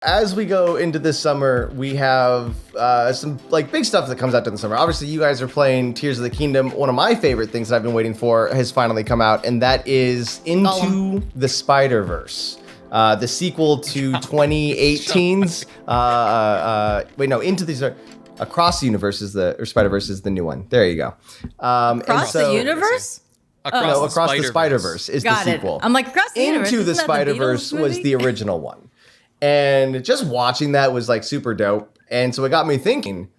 As we go into this summer, we have some like big stuff that comes out in the summer. Obviously, you guys are playing Tears of the Kingdom. One of my favorite things that I've been waiting for has finally come out, and that is Into the Spider-Verse. The sequel to 2018's Into the Across the Universe is or Spider-Verse is the new one. There you go. Across the Universe? Across the Spider-Verse is the sequel. I'm like, Across the Universe. Into the Spider-Verse was the original one. And just watching that was like super dope. And so it got me thinking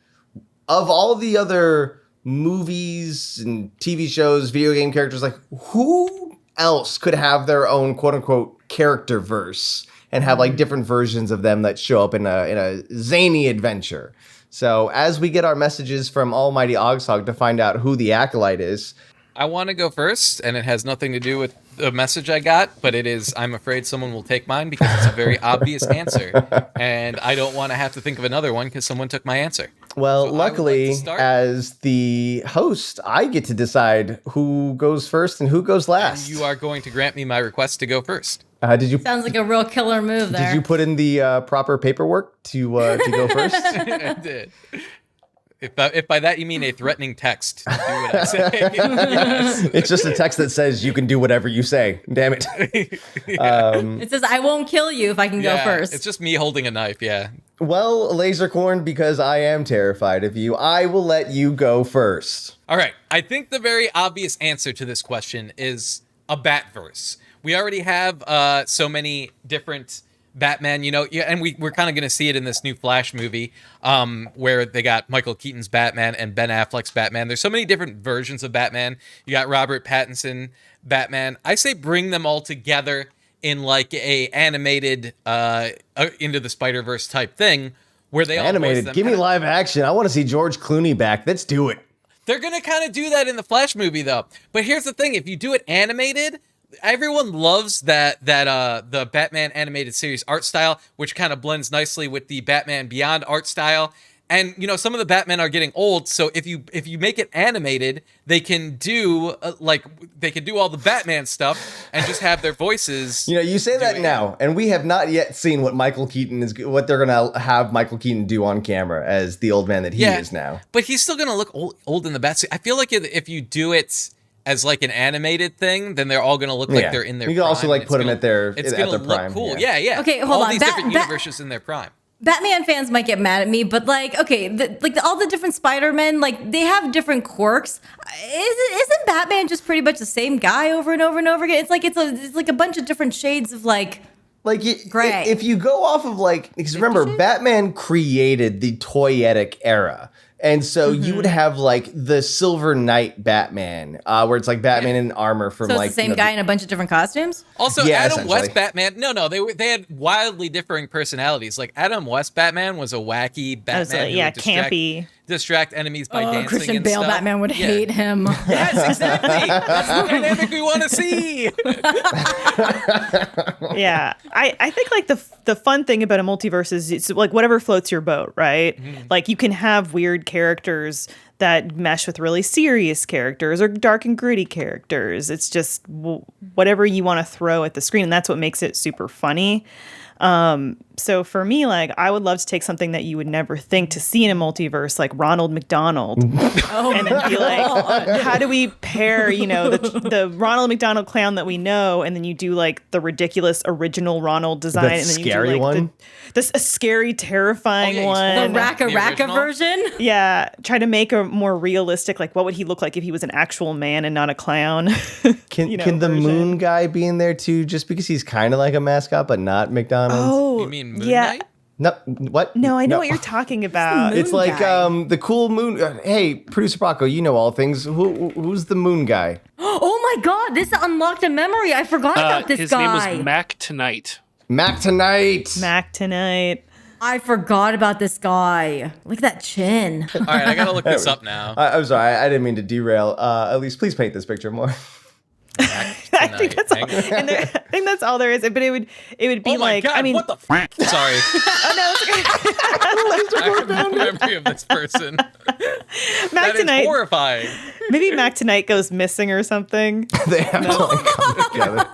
of all the other movies and TV shows, video game characters, like who else could have their own quote unquote character verse and have like different versions of them that show up in a zany adventure. So as we get our messages from almighty OGSoG to find out who the acolyte is, I want to go first, and it has nothing to do with the message I got, but it is, I'm afraid someone will take mine because it's a very obvious answer, and I don't want to have to think of another one because someone took my answer. Well, so luckily, as the host, I get to decide who goes first and who goes last. And you are going to grant me my request to go first. Did you? Sounds like a real killer move there. Did you put in the proper paperwork to go first? I did. If by that you mean a threatening text, do what I say. Yes. It's just a text that says you can do whatever you say. Damn it. It says, I won't kill you if I can go first. It's just me holding a knife, yeah. Well, Lasercorn, because I am terrified of you, I will let you go first. All right. I think the very obvious answer to this question is a Batverse. We already have so many different Batman, and we're kind of going to see it in this new Flash movie where they got Michael Keaton's Batman and Ben Affleck's Batman. There's so many different versions of Batman. You got Robert Pattinson Batman. I say bring them all together in like a animated Into the Spider-Verse type thing where they all animated. Give me live action. I want to see George Clooney back. Let's do it. They're going to kind of do that in the Flash movie though. But here's the thing. If you do it animated, everyone loves that the Batman animated series art style, which kind of blends nicely with the Batman Beyond art style. And some of the Batmen are getting old, so if you make it animated, they can do all the Batman stuff and just have their voices. You say that now, and we have not yet seen what what they're gonna have Michael Keaton do on camera as the old man that he is now. But he's still gonna look old in the Batsuit. I feel like if you do it as like an animated thing, then they're all going to look like they're in their prime. You can also put them at their It's going to look prime. cool. Yeah. Okay, hold all on. These different universes in their prime. Batman fans might get mad at me, but all the different Spider-Men, they have different quirks. Isn't Batman just pretty much the same guy over and over and over again? It's like a bunch of different shades of gray. If you go off of because remember, Batman created the toyetic era. And so you would have the Silver Knight Batman, where it's Batman in armor from it's the same guy in a bunch of different costumes. Also, Adam West Batman. No, they had wildly differing personalities. Like Adam West Batman was a wacky Batman. Campy. Distract enemies by dancing. Christian and Bale stuff. Batman would hate him. Yes, exactly. That's the dynamic we want to see. Yeah, I think the fun thing about a multiverse is it's whatever floats your boat, right? Mm-hmm. You can have weird characters that mesh with really serious characters or dark and gritty characters. It's just whatever you want to throw at the screen, and that's what makes it super funny. So for me, I would love to take something that you would never think to see in a multiverse, like Ronald McDonald, and then be how do we pair, the Ronald McDonald clown that we know, and then you do the ridiculous original Ronald design, and then scary you do one, a scary, terrifying one, the Raka version. Yeah, try to make a more realistic, what would he look like if he was an actual man and not a clown? Can the moon guy be in there too, just because he's kind of like a mascot, but not McDonald's? Oh, you mean Moon Knight? No, what? No, I know what you're talking about. It's the cool moon. Hey, producer Paco, you know all things. Who's the moon guy? Oh my God, this unlocked a memory. I forgot about this guy. His name was Mac Tonight. Mac Tonight. I forgot about this guy. Look at that chin. All right, I gotta look this up now. I'm sorry, I didn't mean to derail. Elyse, please paint this picture more. I think that's all. And I think that's all there is. But it would be God, what the f***? Sorry. Oh no, I have no memory of this person. Mac Tonight. Is horrifying. Maybe Mac Tonight goes missing or something. They have to like come together.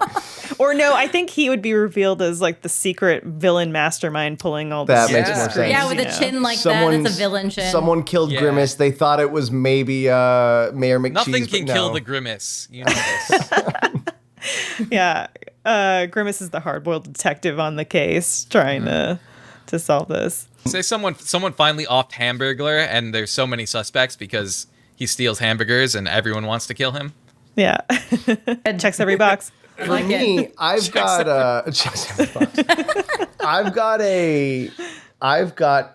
Or no, I think he would be revealed as like the secret villain mastermind pulling all this. That makes more sense. Yeah, with a chin like that, it's a villain chin. Someone killed Grimace. They thought it was maybe Mayor McCheese. Nothing can kill the Grimace. You know this. Yeah. Grimace is the hard-boiled detective on the case trying to solve this. Say someone finally offed Hamburglar, and there's so many suspects because he steals hamburgers and everyone wants to kill him. Yeah. And checks every box. For me, I've got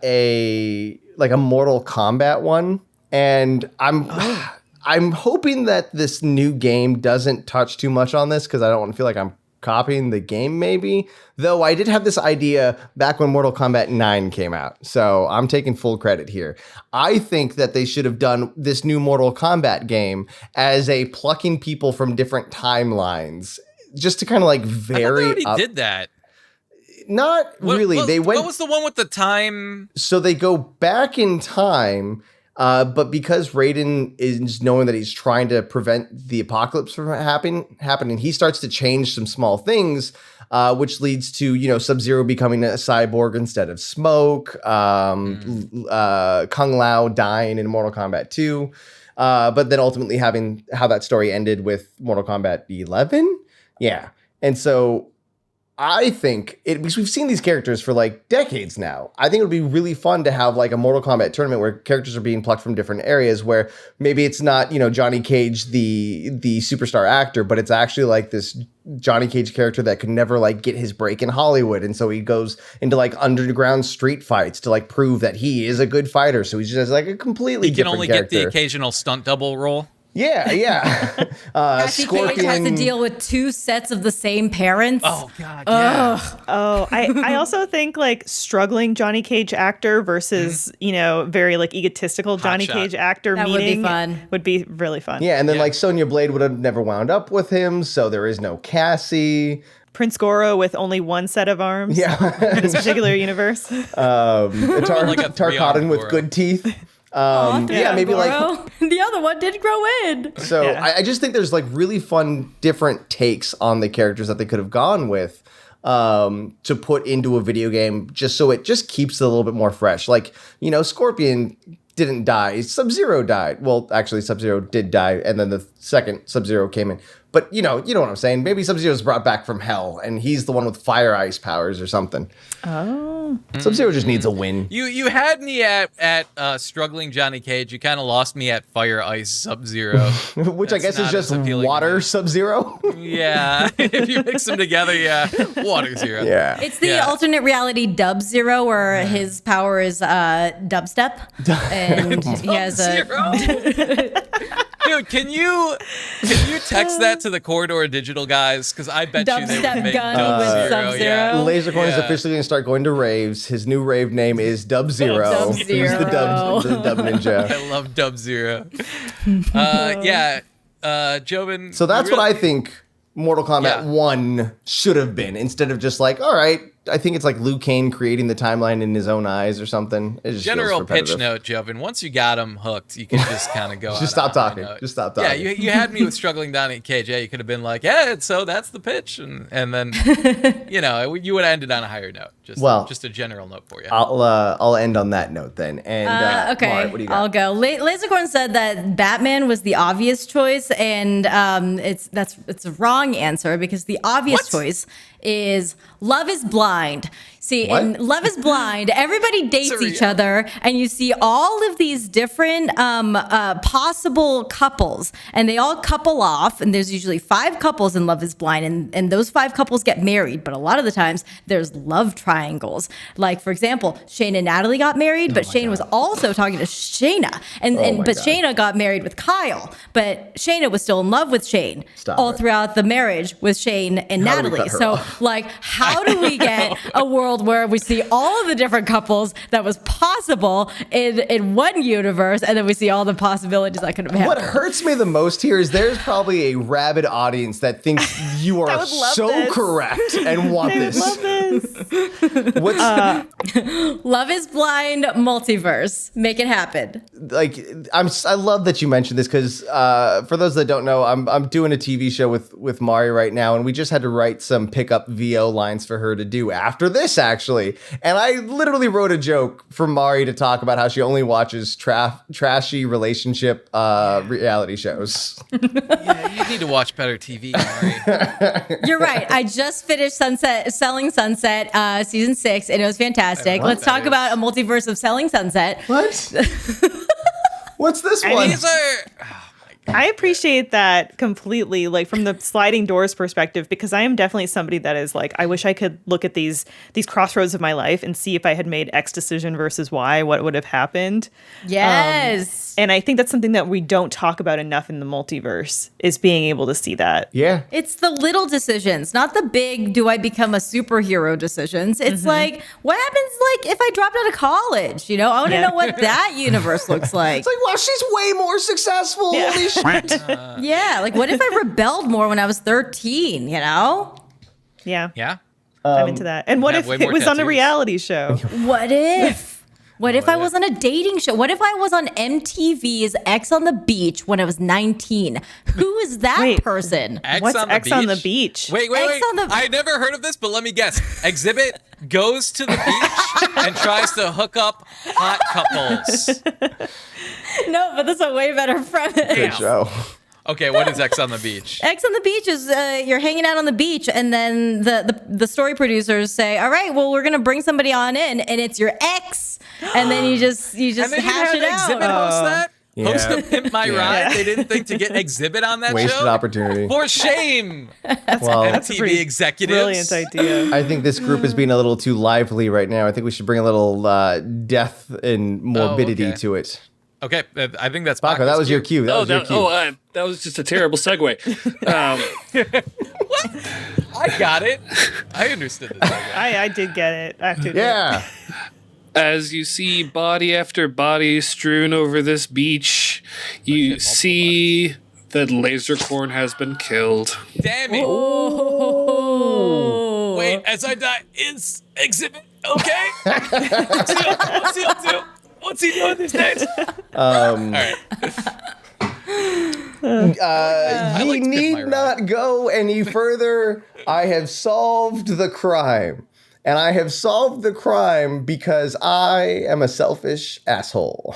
a like a Mortal Kombat one, and I'm hoping that this new game doesn't touch too much on this because I don't want to feel like I'm copying the game maybe. Though I did have this idea back when Mortal Kombat 9 came out. So I'm taking full credit here. I think that they should have done this new Mortal Kombat game as a plucking people from different timelines. Just to kind of like vary I thought they already did that. Not really. What was the one with the time? So they go back in time, but because Raiden is knowing that he's trying to prevent the apocalypse from happening, he starts to change some small things, which leads to, you know, Sub-Zero becoming a cyborg instead of Smoke, Kung Lao dying in Mortal Kombat 2, but then ultimately having how that story ended with Mortal Kombat 11. Yeah. And so I think because we've seen these characters for like decades now, I think it would be really fun to have like a Mortal Kombat tournament where characters are being plucked from different areas where maybe it's not, you know, Johnny Cage, the superstar actor, but it's actually like this Johnny Cage character that could never like get his break in Hollywood. And so he goes into like underground street fights to like prove that he is a good fighter. So he's just like a completely different character. He can only get the occasional stunt double role. Yeah. Scorpion has to deal with two sets of the same parents. Oh God. Yeah. Oh, I also think like struggling Johnny Cage actor versus you know very like egotistical Johnny Cage actor that meeting would be really fun. Yeah, and then like Sonya Blade would have never wound up with him, so there is no Cassie. Prince Goro with only one set of arms. Yeah, in this particular universe. Tarkatan with good teeth. Maybe Goro. Like the other one did grow in. So I just think there's like really fun different takes on the characters that they could have gone with to put into a video game just so it just keeps it a little bit more fresh. Like, you know, Scorpion didn't die. Sub-Zero died. Well, actually Sub-Zero did die and then the second Sub-Zero came in. But you know what I'm saying? Maybe Sub-Zero's brought back from hell and he's the one with fire ice powers or something. Oh. Sub-Zero just needs a win. You had me at struggling Johnny Cage. You kind of lost me at fire ice Sub-Zero. Which I guess is just water Sub-Zero. Yeah. If you mix them together, water Zero. Yeah. It's the alternate reality Dub-Zero where his power is dubstep. And he has Dude, can you text that to the Corridor Digital guys? Because I bet you they would make Dub-Zero. Yeah. Lasercorn is officially going to start going to raves. His new rave name is Dub-Zero. Dub-Zero. He's the dub ninja. I love Dub-Zero. Jobin. So that's what I think Mortal Kombat 1 should have been, instead of just like, all right, I think it's like Liu Kang creating the timeline in his own eyes or something. It just General pitch note, Jobin. Once you got him hooked, you can just kind of go. Just stop talking. Just stop talking. Yeah, you had me with struggling Johnny Cage. Yeah, you could have been like, so that's the pitch, and then you would have ended on a higher note. Just a general note for you. I'll end on that note then. And okay, Mari, what do you got? I'll go. Lasercorn said that Batman was the obvious choice, and it's a wrong answer because the obvious choice is Love is Blind. See, in Love is Blind, everybody dates each other, and you see all of these different possible couples, and they all couple off, and there's usually 5 couples in Love is Blind, and those 5 couples get married, but a lot of the times there's love triangles. Like, for example, Shane and Natalie got married, but Shane was also talking to Shayna, but Shayna got married with Kyle, but Shayna was still in love with Shane throughout the marriage with Shane and Natalie. So, like, how do we get a world where we see all of the different couples that was possible in one universe, and then we see all the possibilities that could have happened? What hurts me the most here is there's probably a rabid audience that thinks you are so correct and want this. Love this. What's Love is Blind multiverse. Make it happen. like? I love that you mentioned this because for those that don't know, I'm doing a TV show with Mari right now, and we just had to write some pickup VO lines for her to do after this actually. And I literally wrote a joke for Mari to talk about how she only watches trashy relationship reality shows. Yeah, you need to watch better TV, Mari. You're right. I just finished Selling Sunset season 6, and it was fantastic. Let's talk about a multiverse of Selling Sunset. What? What's this one? These are. I appreciate that completely, like from the sliding doors perspective, because I am definitely somebody that is like, I wish I could look at these crossroads of my life and see if I had made X decision versus Y, what would have happened. Yes. And I think that's something that we don't talk about enough in the multiverse, is being able to see that. Yeah. It's the little decisions, not the big, do I become a superhero decisions. It's like, what happens like if I dropped out of college? You know, I want to know what that universe looks like. It's like, wow, she's way more successful. Yeah. Holy shit. Yeah, like what if I rebelled more when I was 13, you know? Yeah. Yeah. I'm into that. And what Yeah, if way it more was on a tattoos. reality show? What if? What if I was on a dating show? What if I was on MTV's X on the Beach when I was 19? Who is that Wait. person? What's X on the beach? Wait. X on the- I never heard of this, but let me guess. Exhibit goes to the beach and tries to hook up hot couples. No, but that's a way better premise. Good show. Okay, what is X on the beach? X on the beach is you're hanging out on the beach, and then the story producers say, "All right, well, we're gonna bring somebody on in, and it's your ex," and then you just And they didn't hash it have Exhibit out. host that? Yeah. Host the Pimp My Ride? They didn't think to get Exhibit on that Wasted show? opportunity. For shame! Well, MTV pretty executives. Brilliant idea. I think this group is being a little too lively right now. I think we should bring a little death and morbidity okay. to it. Okay, I think that's Paco, that was your cue. That was your cue. That was just a terrible segue. I got it. I understood this. I did get it. I did. Yeah. As you see body after body strewn over this beach, you see that Lasercorn has been killed. Damn it. Oh. Wait, as I die, is Exhibit okay? What's he up to? What's he doing these days? All right. Ye like need Pimp My not go any further. I have solved the crime. And I have solved the crime because I am a selfish asshole.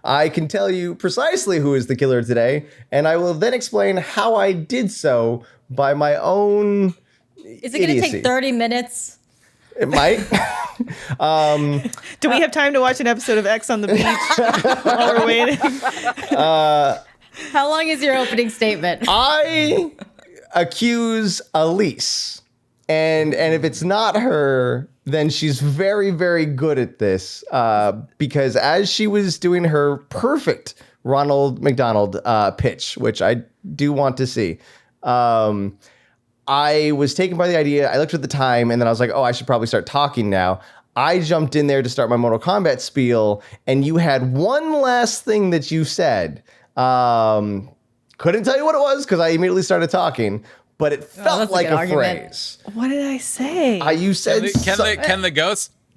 I can tell you precisely who is the killer today, and I will then explain how I did so by my own Is it going to idiocy. take 30 minutes? It might. Do we have time to watch an episode of X on the beach while we're waiting? How long is your opening statement? I accuse Elyse. And if it's not her, then she's very, very good at this. Because as she was doing her perfect Ronald McDonald pitch, which I do want to see, I was taken by the idea. I looked at the time, and then I was like, oh, I should probably start talking now. I jumped in there to start my Mortal Kombat spiel, and you had one last thing that you said. Couldn't tell you what it was because I immediately started talking. But it felt that's a like good a argument. phrase. What did I say? You said Can the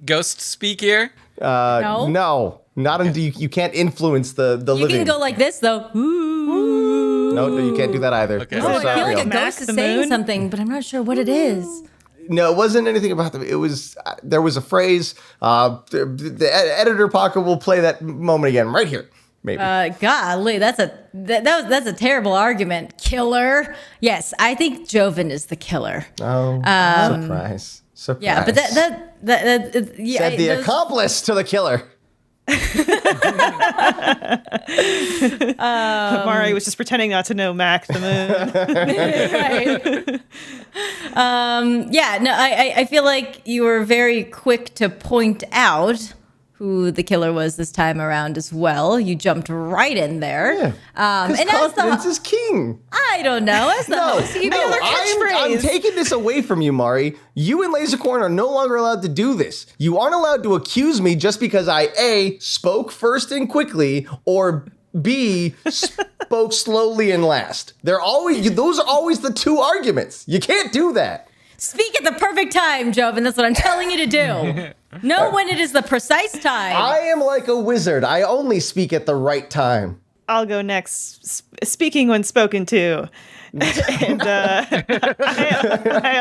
ghost speak here? no, not until you can't influence the You living. can go like this, though. Ooh. No, you can't do that either. Okay. I'm Oh, I feel sorry. like a Mac ghost is the saying moon? something, but I'm not sure what it is. No, it wasn't anything about them. It was there was a phrase. The editor pocket will play that moment again right here. Maybe. Golly, that's a terrible argument. Killer. Yes, I think Joven is the killer. Surprise. Surprise. Yeah, but that yeah, said the those- accomplice to the killer. Mari was just pretending not to know Mac the moon. right. Yeah, no, I feel like you were very quick to point out who the killer was this time around as well. You jumped right in there. Yeah. And as Confidence the is king. I don't know, as the host, you give me another I'm catchphrase. taking this away from you, Mari. You and Lasercorn are no longer allowed to do this. You aren't allowed to accuse me just because I A, spoke first and quickly, or B, spoke slowly and last. Those are always the two arguments. You can't do that. Speak at the perfect time, Joven. That's what I'm telling you to do. Know when it is the precise time. I am like a wizard. I only speak at the right time. I'll go next. Speaking when spoken to. And I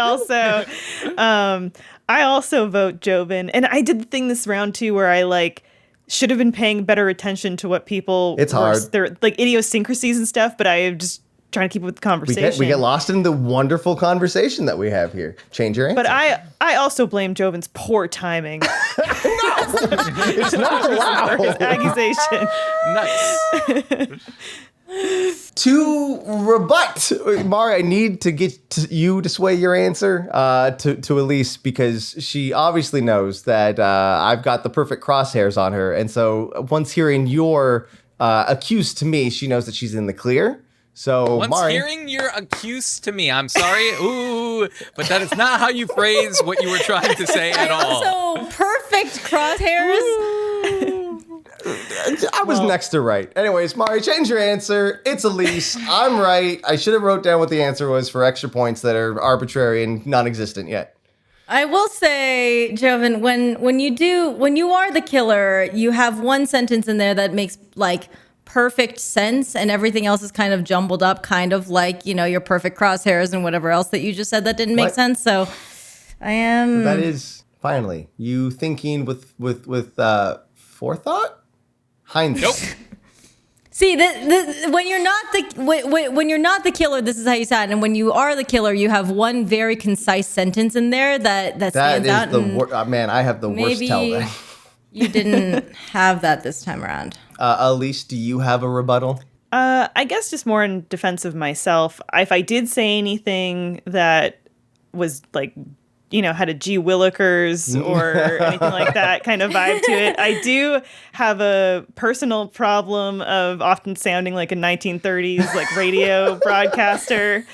also vote Joven. And I did the thing this round too where I like should have been paying better attention to what people It's hard. They're like idiosyncrasies and stuff, but I am just trying to keep up with the conversation. We get lost in the wonderful conversation that we have here. Change your answer. But I also blame Joven's poor timing. It's not allowed. Accusation. Nice. To rebut, Mari, I need to get you to sway your answer to Elyse, because she obviously knows that I've got the perfect crosshairs on her. And so once hearing your accuse to me, she knows that she's in the clear. So, Once Mari, hearing your accuse to me, I'm sorry, but that is not how you phrase what you were trying to say at all. Also, perfect crosshairs. I was next to right. Anyways, Mari, change your answer. It's Elyse. I'm right. I should have wrote down what the answer was for extra points that are arbitrary and non-existent yet. I will say, Joven, when you are the killer, you have one sentence in there that makes like perfect sense, and everything else is kind of jumbled up, kind of like, you know, your perfect crosshairs and whatever else that you just said that didn't make sense. So I am. That is finally you thinking with forethought, hindsight. Nope. See, when you're not the killer, this is how you sound, and when you are the killer, you have one very concise sentence in there that stands out. That is the man. I have the worst tell then. You didn't have that this time around. Elyse, do you have a rebuttal? I guess just more in defense of myself. If I did say anything that was like, you know, had a G Willikers or anything like that kind of vibe to it, I do have a personal problem of often sounding like a 1930s like radio broadcaster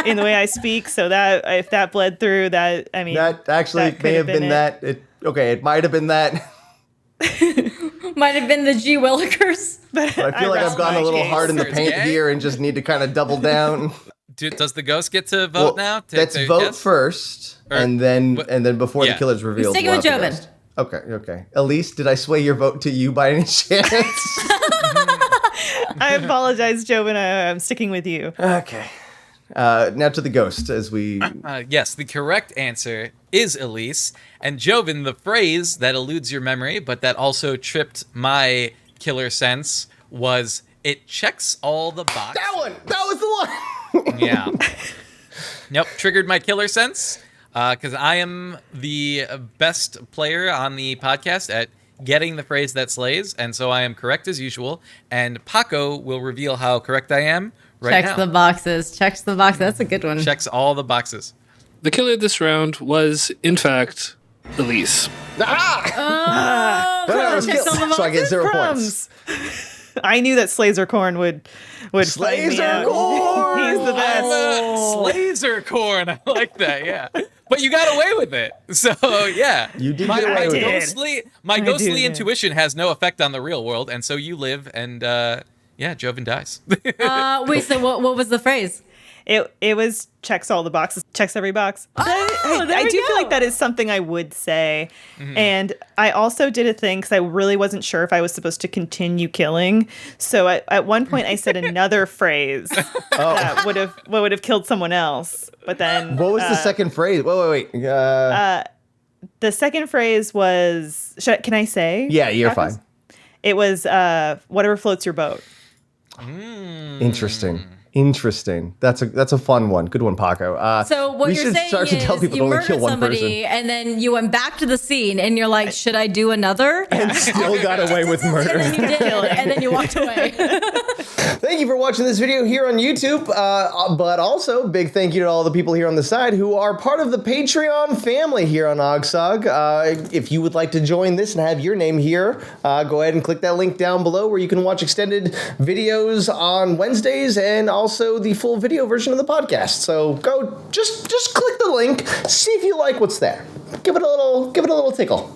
in the way I speak. So that if that bled through, that I mean, That actually that may have been it. that. It might have been that. Might have been the G Willikers. But I feel like I've gone a little hard in the paint Yeah. here and just need to kind of double down. Does the ghost get to vote now? Let's vote first, and then before the yeah. killer's revealed. Sticking with we'll have Joven. the ghost. Okay. Elyse, did I sway your vote to you by any chance? I apologize, Joven. I'm sticking with you. Okay. Now to the ghost as we. Yes, the correct answer is Elyse. And Joven, the phrase that eludes your memory, but that also tripped my killer sense, was "it checks all the boxes." That one. That was the one. Yeah. Nope, triggered my killer sense, because I am the best player on the podcast at getting the phrase that slays, and so I am correct as usual. And Paco will reveal how correct I am right Checks now. the boxes. Checks the boxes. That's a good one. Checks all the boxes. The killer this round was, in fact, Elyse. Checks all the So I get boxes. 0 points. I knew that Slazercorn would fight me out. Slazercorn! He's the best. Slazercorn. I like that, yeah. But you got away with it. So, yeah. You did my, get away my with it. ghostly, my I ghostly did. intuition has no effect on the real world, and so you live, and yeah, Joven dies. Wait, so what was the phrase? It was checks all the boxes, checks every box. there I we do feel go. like that is something I would say. And I also did a thing because I really wasn't sure if I was supposed to continue killing. So at one point I said another phrase that would have killed someone else. But then What was the second phrase? Wait. the second phrase was, can I say? Yeah, you're Packers? fine. It was whatever floats your boat. Interesting. That's a fun one. Good one, Paco. So what we you're should saying start to tell is people you to only murdered kill one somebody, person. and then you went back to the scene, and you're like, should I do another? And still got away with And murder. then you did, and then you walked away. Thank you for watching this video here on YouTube, but also big thank you to all the people here on the side who are part of the Patreon family here on OGSoG. If you would like to join this and have your name here, go ahead and click that link down below where you can watch extended videos on Wednesdays and also the full video version of the podcast. So go, just click the link, see if you like what's there. Give it a little tickle.